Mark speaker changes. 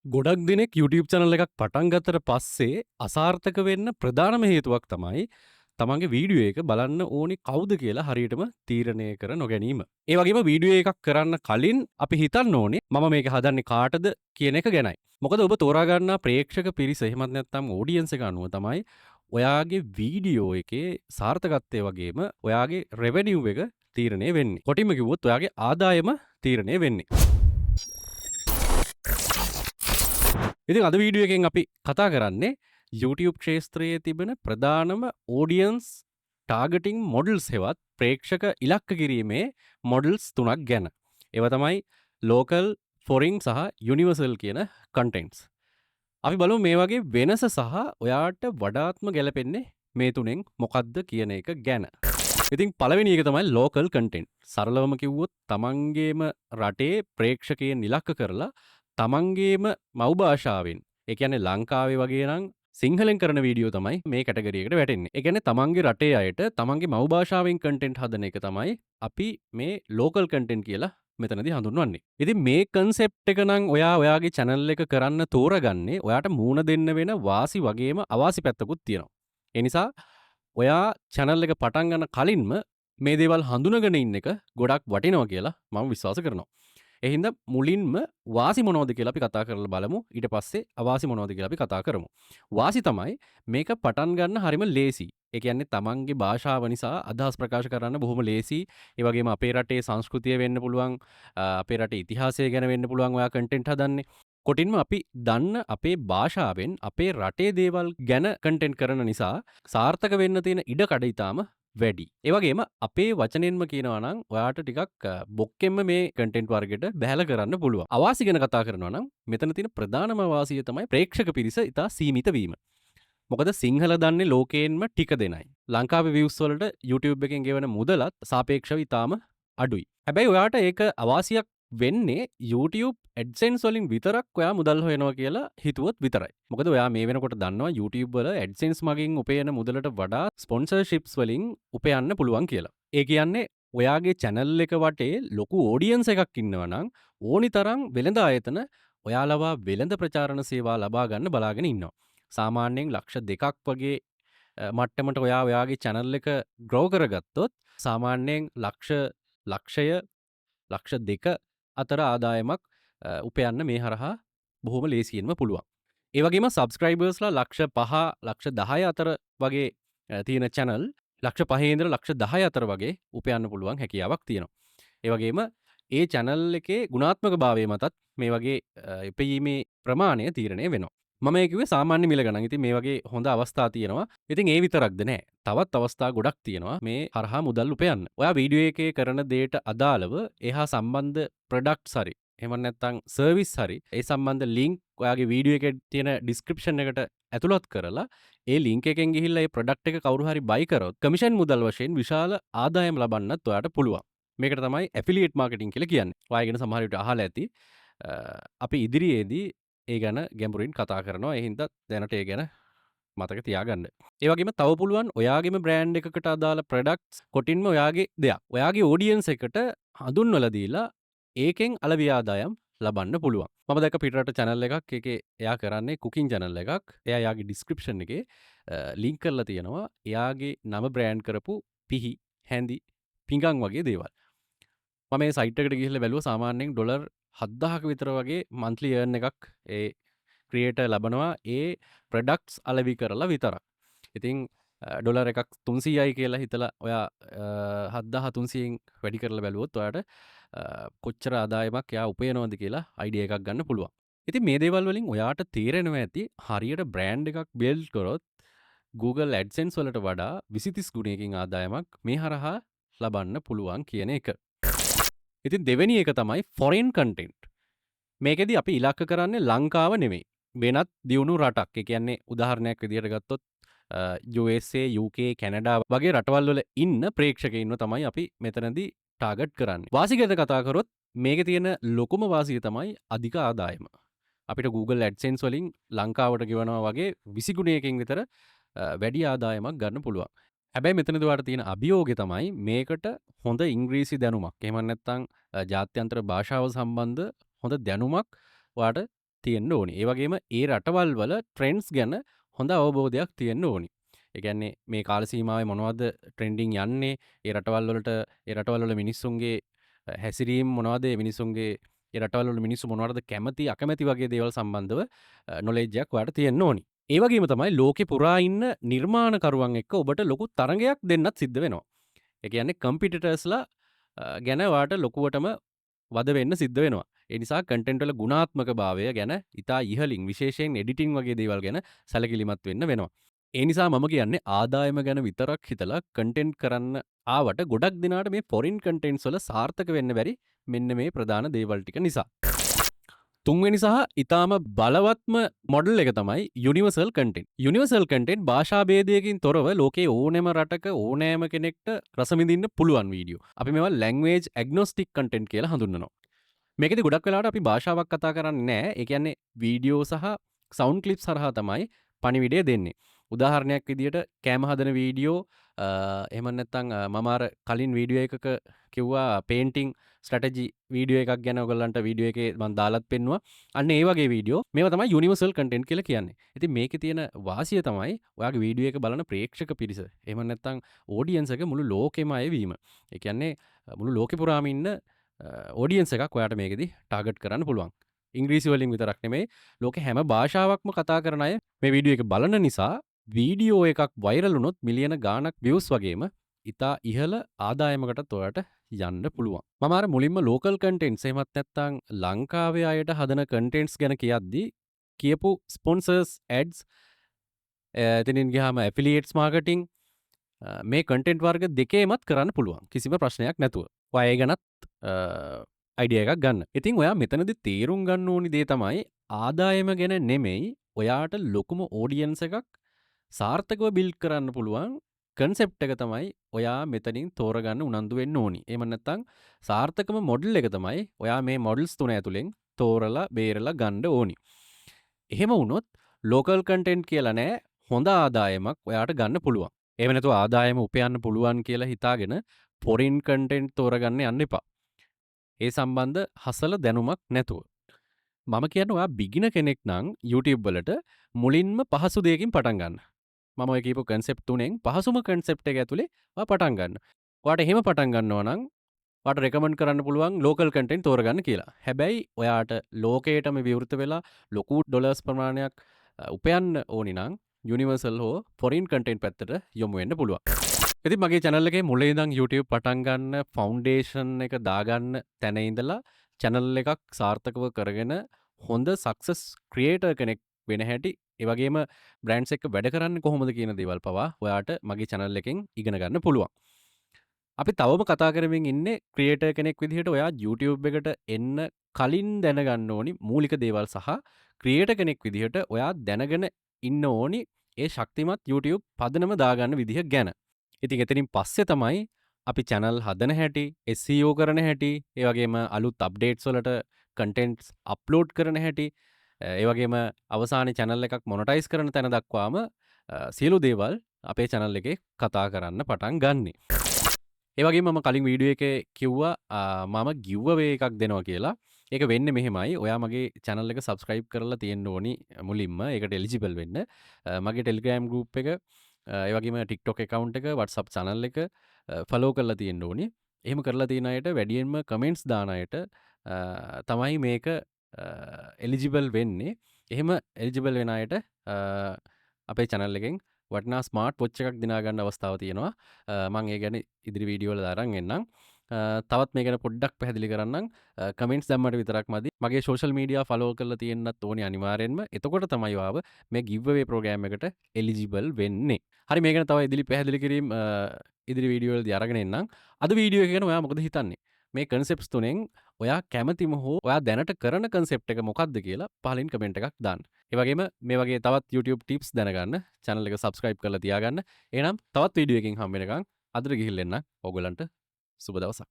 Speaker 1: ගොඩක් දෙනෙක් YouTube channel එකක් පටන් ගත්තට පස්සේ අසාර්ථක වෙන්න ප්‍රධානම හේතුවක් තමයි තමන්ගේ වීඩියෝ එක බලන්න ඕනි කවුද කියලා හරියටම තීරණය කර නොගැනීම. ඒ වගේම වීඩියෝ එකක් කරන්න කලින් අපි හිතන්න ඕනේ මම මේක හදන්නේ කාටද කියන එක ගැනයි. මොකද ඔබ තෝරාගන්නා ප්‍රේක්ෂක පිරිස එහෙමත් නැත්නම් ඕඩියන්ස් එක අනුව තමයි ඔයාගේ වීඩියෝ එකේ සාර්ථකත්වය වගේම ඔයාගේ රෙවෙනියු එක තීරණය වෙන්නේ. කොටින්ම කිව්වොත් ඔයාගේ ආදායම තීරණය වෙන්නේ. ඉතින් අද වීඩියෝ එකෙන් අපි කතා කරන්නේ YouTube ක්ෂේත්‍රයේ තිබෙන ප්‍රධානම ඕඩියන්ස් ටාගටිං මොඩල්ස් හෙවත් ප්‍රේක්ෂක ඉලක්ක කිරීමේ මොඩල්ස් තුනක් ගැන. ඒවා තමයි ලෝකල්, ෆොරින් සහ යුනිවර්සල් කියන කන්ටෙන්ට්ස්. අපි බලමු මේ වගේ වෙනස සහ ඔයාට වඩාත්ම ගැලපෙන්නේ මේ තුනෙන් මොකක්ද කියන එක ගැන. ඉතින් පළවෙනි එක තමයි ලෝකල් කන්ටෙන්ට්. සරලවම කිව්වොත් තමන්ගේම රටේ ප්‍රේක්ෂකයන් ඉලක්ක කරලා තමන්ගේම මව් භාෂාවෙන්, ඒ කියන්නේ ලංකාවේ වගේ නම් සිංහලෙන් කරන වීඩියෝ තමයි මේ කැටගරි එකට වැටෙන්නේ. ඒ කියන්නේ තමන්ගේ රටේ අයට තමන්ගේ මව් භාෂාවෙන් කන්ටෙන්ට් හදන එක තමයි අපි මේ ලෝකල් කන්ටෙන්ට් කියලා මෙතනදී හඳුන්වන්නේ. ඉතින් මේ කන්සෙප්ට් එක නම් ඔයාගේ channel එක කරන්න තෝරගන්නේ ඔයාට මූණ දෙන්න වෙන වාසි වගේම අවාසි පැත්තකුත් තියෙනවා. ඒ නිසා ඔයා channel එක පටන් ගන්න කලින්ම මේ දේවල් හඳුනගෙන ඉන්න එක ගොඩක් වටිනවා කියලා මම විශ්වාස කරනවා. ඒ හින්දා මුලින්ම වාසි මොනවද කියලා අපි කතා කරලා බලමු. ඊට පස්සේ අවාසි මොනවද කියලා අපි කතා කරමු. වාසි තමයි මේක පටන් ගන්න හරිම ලේසි. ඒ කියන්නේ තමන්ගේ භාෂාව නිසා අදහස් ප්‍රකාශ කරන්න බොහොම ලේසි. ඒ වගේම අපේ රටේ සංස්කෘතිය වෙන්න පුළුවන්, අපේ රටේ ඉතිහාසය ගැන වෙන්න පුළුවන් ඔයා කන්ටෙන්ට් හදන්නේ. කොටින්ම අපි දන්න අපේ භාෂාවෙන් අපේ රටේ දේවල් ගැන කන්ටෙන්ට් කරන නිසා සාර්ථක වෙන්න තියෙන ඉඩකඩ ඉතාම වැඩි. ඒ වගේම අපේ වචනෙන්ම කියනවා නම් ඔයාට ටිකක් බොක්කෙන්ම මේ කන්ටෙන්ට් වර්ගෙට බැහැලා කරන්න පුළුවන්. අවාසි ගැන කතා කරනවා නම් මෙතන තියෙන ප්‍රධානම අවාසිය තමයි ප්‍රේක්ෂක පිරිස ඉතා සීමිත වීම. මොකද සිංහල දන්නේ ලෝකයෙන්ම ටික දෙනයි. ලංකාවේ views වලට YouTube එකෙන් ගෙවන මුදලත් සාපේක්ෂව ඉතාම අඩුයි. හැබැයි ඔයාට ඒක අවාසියක් වෙන්නේ YouTube AdSense වලින් විතරක් ඔයා මුදල් හොයනවා කියලා හිතුවොත් විතරයි. මොකද ඔයා මේ වෙනකොට දන්නවා YouTube වල AdSense මගින් උපයන මුදලට වඩා sponsorships වලින් උපයන්න පුළුවන් කියලා. ඒ කියන්නේ ඔයාගේ channel එක වටේ ලොකු audience එකක් ඉන්නවා නම් ඕනි තරම් වෙළඳ ආයතන ඔයාලව වෙළඳ ප්‍රචාරණ සේවා ලබා ගන්න බලාගෙන ඉන්නවා. සාමාන්‍යයෙන් ලක්ෂ 2ක් වගේ මට්ටමට ඔයාගේ channel එක grow කරගත්තොත් සාමාන්‍යයෙන් ලක්ෂය ලක්ෂ 2 අතර ආදායමක් උපයන්න මේ හරහා බොහොම ලේසියෙන්ම පුළුවන්. ඒ වගේම සබස්ක්‍රයිබර්ස්ලා ලක්ෂ 5 ලක්ෂ 10 අතර වගේ තියෙන channel ලක්ෂ 5 ඉඳලා ලක්ෂ 10 අතර වගේ උපයන්න පුළුවන් හැකියාවක් තියෙනවා. ඒ වගේම ඒ channel එකේ ගුණාත්මක භාවය මතත් මේ වගේ ඉපයීමේ ප්‍රමාණය තීරණය වෙනවා. මම ඒ කිව්වේ සාමාන්‍ය මිල ගණන්. ඉතින් මේ වගේ හොඳ අවස්ථා තියෙනවා. ඉතින් ඒ විතරක්ද නෑ. තවත් අවස්ථා ගොඩක් තියෙනවා මේ හරහා මුදල් උපයන්න. ඔයා වීඩියෝ එකේ කරන දේට අදාළව එහා සම්බන්ධ ප්‍රොඩක්ට්ස් හරි එහෙම නැත්නම් සර්විස් හරි ඒ සම්බන්ධ ලින්ක් ඔයාගේ වීඩියෝ එකේ තියෙන ඩිස්ක්‍රිප්ෂන් එකට ඇතුළත් කරලා ඒ ලින්ක් එකෙන් ගිහිල්ලා ඒ ප්‍රොඩක්ට් එක කවුරු හරි බයි කරොත් කමිෂන් මුදල් වශයෙන් විශාල ආදායම් ලබන්නත් ඔයාට පුළුවන්. මේකට තමයි ඇෆිලියේට් මාකටිං කියලා කියන්නේ. ඔයා ගැන සමහර විට අහලා ඇති. අපි ඉදිරියේදී ඒ ගැන ගැඹුරින් කතා කරනවා. ඒ හින්දා දැනට ඒ ගැන මතක තියාගන්න. ඒ වගේම තව පුළුවන් ඔයාගේම බ්‍රෑන්ඩ් එකකට අදාළ ප්‍රොඩක්ට්ස් කොටින්ම ඔයාගේ දෙයක්. ඔයාගේ ඔඩියන්ස් එකට හඳුන්වලා දීලා ඒකෙන් අලවි ආදායම් ලබන්න පුළුවන්. මම දැක්ක පිටරට channel එකක්. ඒකේ එයා කරන්නේ cooking channel එකක්. එයා යාගේ description එකේ link කරලා තියෙනවා එයාගේ නම බ්‍රෑන්ඩ් කරපු පිහි, හැඳි, පිඟන් වගේ දේවල්. මම මේ සයිට් එකට ගිහිල්ලා බැලුවා සාමාන්‍යයෙන් ඩොලර් 7000ක විතර වගේ monthly earn එකක් ඒ ක්‍රියේටර් ලබනවා ඒ ප්‍රොඩක්ට්ස් අලෙවි කරලා විතරක්. ඉතින් ඩොලර් එකක් 300යි කියලා හිතලා ඔයා 7300න් වැඩි කරලා බැලුවොත් ඔයාට කොච්චර ආදායමක් එයා උපයනවද කියලා අයිඩියා එකක් ගන්න පුළුවන්. ඉතින් මේ දේවල් වලින් ඔයාට තේරෙනවා ඇති හරියට බ්‍රෑන්ඩ් එකක් බිල්ඩ් කරොත් Google AdSense වලට වඩා 20-30 ගුණයකින් ආදායමක් මේ හරහා ලබන්න පුළුවන් කියන එක. ඉතින් දෙවෙනි එක තමයි foreign content. මේකෙදි අපි ඉලක්ක කරන්නේ ලංකාව නෙමෙයි. වෙනත් දියුණු රටක්. ඒ කියන්නේ උදාහරණයක් විදිහට ගත්තොත් USA, UK, කැනඩා වගේ රටවල් වල ඉන්න ප්‍රේක්ෂකයින්ව තමයි අපි මෙතනදී ටාගට් කරන්නේ. වාසි ගැන කතා කරොත් මේකේ තියෙන ලොකුම වාසිය තමයි අධික ආදායම. අපිට Google AdSense වලින් ලංකාවට ගෙවනවා වගේ 20 ගුණයකින් විතර වැඩි ආදායමක් ගන්න පුළුවන්. හැබැයි මෙතනදී ඔයාලට තියෙන අභියෝගය තමයි මේකට හොඳ ඉංග්‍රීසි දැනුමක්. එහෙම නැත්නම් ජාත්‍යන්තර භාෂාව සම්බන්ධ හොඳ දැනුමක් ඔයාට තියෙන්න ඕනි. ඒ වගේම ඒ රටවල් වල ට්‍රෙන්ඩ්ස් ගැන හොඳ අවබෝධයක් තියෙන්න ඕනි. ඒ කියන්නේ මේ කාල සීමාවේ මොනවද ට්‍රෙන්ඩින් යන්නේ? ඒ රටවල් වල මිනිස්සුන්ගේ හැසිරීම් මොනවද? ඒ මිනිස්සුන්ගේ ඒ රටවල් වල මිනිස්සු මොනවටද කැමති අකමැති වගේ දේවල් සම්බන්ධව නොලෙජ් එකක් ඔයාලට තියෙන්න ඕනි. ඒ වගේම තමයි ලෝකේ පුරා ඉන්න නිර්මාණකරුවන් එක්ක ඔබට ලොකු තරගයක් දෙන්නත් සිද්ධ වෙනවා. ඒ කියන්නේ කම්පිටිටර්ස්ලා ගැන ඔයාට ලොකුවටම වද වෙන්න සිද්ධ වෙනවා. ඒ නිසා කන්ටෙන්ට් වල ගුණාත්මකභාවය ගැන ඉතා ඉහළින් විශේෂයෙන් එඩිටිං වගේ දේවල් ගැන සැලකිලිමත් වෙන්න වෙනවා. ඒ නිසා මම කියන්නේ ආදායම ගැන විතරක් හිතලා කන්ටෙන්ට් කරන්න ආවට ගොඩක් දෙනාට මේ ෆොරින් කන්ටෙන්ට්ස් වල සාර්ථක වෙන්න බැරි මෙන්න මේ ප්‍රධාන දේවල් ටික නිසා. තුන්වෙනි සහ ඉතාම බලවත්ම මොඩල් එක තමයි යුනිවර්සල් කන්ටෙන්ට්. යුනිවර්සල් කන්ටෙන්ට් භාෂා භේදයකින් තොරව ලෝකේ ඕනෑම රටක ඕනෑම කෙනෙක්ට රස විඳින්න පුළුවන් වීඩියෝ. අපි මේවා ලැන්ග්වේජ් ඇග්නොස්ටික් කන්ටෙන්ට් කියලා හඳුන්වනවා. මේකෙදි ගොඩක් වෙලාවට අපි භාෂාවක් කතා කරන්නේ නැහැ. ඒ කියන්නේ වීඩියෝ සහ සවුන්ඩ් ක්ලිප්ස් හරහා තමයි පණිවිඩය දෙන්නේ. උදාහරණයක් විදියට කෑම හදන වීඩියෝ එහෙම නැත්නම් මම අර කලින් වීඩියෝ එකක කිව්වා පේන්ටිං ස්ට්‍රැටජි වීඩියෝ එකක් ගැන ඔයගොල්ලන්ට වීඩියෝ එකේ මම දාලත් පෙන්නුවා. අන්න ඒ වගේ වීඩියෝ මේවා තමයි යුනිවර්සල් කන්ටෙන්ට් කියලා කියන්නේ. ඉතින් මේකේ තියෙන වාසිය තමයි ඔයාගේ වීඩියෝ එක බලන ප්‍රේක්ෂක පිරිස. එහෙම නැත්නම් ඔඩියන්ස් එක මුළු ලෝකෙම අය වීම. ඒ කියන්නේ මුළු ලෝකෙ පුරාම ඉන්න ඔඩියන්ස් එකක් ඔයාට මේකෙදි ටාගට් කරන්න පුළුවන්. ඉංග්‍රීසි වලින් විතරක් නෙමෙයි ලෝකේ හැම භාෂාවක්ම කතා කරන අය මේ වීඩියෝ එක බලන නිසා වීඩියෝ එකක් වෛරල් වුණොත් මිලියන ගාණක් views වගේම ඉතා ඉහළ ආදායමකටත් ඔයාට යන්න පුළුවන්. මම අර මුලින්ම ලෝකල් කන්ටෙන්ට්ස් එහෙමත් නැත්නම් ලංකාවේ අයට හදන කන්ටෙන්ට්ස් ගැන කියද්දි කියපු ස්පොන්සර්ස් ඇඩ්ස් එතනින් ගියාම ඇෆිලියේට්ස් මාකටිං මේ කන්ටෙන්ට් වර්ග දෙකේමත් කරන්න පුළුවන්. කිසිම ප්‍රශ්නයක් නැතුව. ඔයා ඒ ගැනත් අයිඩියා එකක් ගන්න. ඉතින් ඔයා මෙතනදි තේරුම් ගන්න ඕනි දේ තමයි ආදායම ගැන නෙමෙයි ඔයාට ලොකුම ඔඩියන්ස් එකක් සාර්ථකව බිල්ඩ් කරන්න පුළුවන් කන්සෙප්ට් එක තමයි ඔයා මෙතනින් තෝරගන්න උනන්දු වෙන්න ඕනි. එහෙම නැත්නම් සාර්ථකම මොඩල් එක තමයි ඔයා මේ මොඩල්ස් තුන ඇතුලෙන් තෝරලා බේරලා ගන්න ඕනි. එහෙම වුණොත් ලෝකල් කන්ටෙන්ට් කියලා නෑ හොඳ ආදායමක් ඔයාට ගන්න පුළුවන්. එහෙම නැතුව ආදායම උපයන්න පුළුවන් කියලා හිතාගෙන ෆොරින් කන්ටෙන්ට් තෝරගන්න යන්න එපා. ඒ සම්බන්ධ හසල දැනුමක් නැතුව. මම කියන්නේ ඔයා බිගින කෙනෙක් නම් YouTube වලට මුලින්ම පහසු දෙයකින් පටන් ගන්න. මම ඔය කියපු කන්සෙප්ට් තුනෙන් පහසුම කන්සෙප්ට් එක ඇතුලේ ඔයා පටන් ගන්න. ඔයාට එහෙම පටන් ගන්නවා නම් ඔයාට රෙකමන්ඩ් කරන්න පුළුවන් ලෝකල් කන්ටෙන්ට් තෝරගන්න කියලා. හැබැයි ඔයාට ලෝකයටම විවෘත වෙලා ලොකු ඩොලර්ස් ප්‍රමාණයක් උපයන්න ඕනි නම් යුනිවර්සල් හෝ ෆොරින් කන්ටෙන්ට් පැත්තට යොමු වෙන්න පුළුවන්. ඉතින් මගේ channel එකේ මුලින් ඉඳන් YouTube පටන් ගන්න ෆවුන්ඩේෂන් එක දාගන්න තැන ඉඳලා channel එකක් සාර්ථකව කරගෙන හොඳ සක්සස් ක්‍රියේටර් කෙනෙක් වෙන හැටි ඒ වගේම බ්‍රෑන්ඩ්ස් එක්ක වැඩ කරන්නේ කොහොමද කියන දේවල් පවා ඔයාට මගේ channel එකෙන් ඉගෙන ගන්න පුළුවන්. අපි තවම කතා කරමින් ඉන්නේ ක්‍රියේටර් කෙනෙක් විදිහට ඔයා YouTube එකට එන්න කලින් දැනගන්න ඕනි මූලික දේවල් සහ ක්‍රියේටර් කෙනෙක් විදිහට ඔයා දැනගෙන ඉන්න ඕනි ඒ ශක්තිමත් YouTube පදනම දාගන්න විදිහ ගැන. ඉතින් එතනින් පස්සේ තමයි අපි channel හදන හැටි, SEO කරන හැටි, ඒ වගේම අලුත් අප්ඩේට්ස් වලට කන්ටෙන්ට්ස් අප්ලෝඩ් කරන හැටි, ඒ වගේම අවසානයේ channel එකක් මොනටයිස් කරන තැන දක්වාම සියලු දේවල් අපේ channel එකේ කතා කරන්න පටන් ගන්නෙ. ඒ වගේම මම කලින් වීඩියෝ එකේ කිව්වා මම giveaway එකක් දෙනවා කියලා. ඒක වෙන්නේ මෙහෙමයි. ඔයා මගේ channel එක subscribe කරලා තියෙන්න ඕනි මුලින්ම. ඒකට eligible වෙන්න. මගේ Telegram group එක ඒ වගේම TikTok account එක, WhatsApp channel එක follow කරලා තියෙන්න ඕනි. එහෙම කරලා තියෙන අයට වැඩියෙන්ම comments දාන අයට තමයි මේක eligible වෙන්නේ. එහෙම eligible වෙන අයට අපේ channel එකෙන් වටිනා ස්මාර්ට් වොච් එකක් දිනා ගන්න අවස්ථාව තියෙනවා. මම ඒ ගැන ඉදිරි වීඩියෝ වල අරන් එන්නම්. තවත් මේ ගැන පොඩ්ඩක් පැහැදිලි කරන්නම්. කමෙන්ට්ස් දැම්මට විතරක් මදි. මගේ සෝෂල් මීඩියා ෆලෝ කරලා තියෙන්නත් ඕනේ අනිවාර්යෙන්ම. එතකොට තමයි ආව මේ giveaway program එකට eligible වෙන්නේ. හරි මේ ගැන තව ඉදිරි පැහැදිලි කිරීම ඉදිරි වීඩියෝ වලදී අරගෙන එන්නම්. අද වීඩියෝ එක ගැන ඔයා මොකද හිතන්නේ? මේ කන්සෙප්ට්ස් තුනෙන් ඔයා කැමතිම හෝ ඔයා දැනට කරන කන්සෙප්ට් එක මොකක්ද කියලා පහලින් කමෙන්ට් එකක් දාන්න. ඒ වගේම මේ වගේ තවත් YouTube tips දැනගන්න channel එක subscribe කරලා තියාගන්න. එහෙනම් තවත් වීඩියෝ එකකින් හම්බ වෙනකන් අදට ගිහින් එන්න ඕගොල්ලන්ට සුබ දවසක්.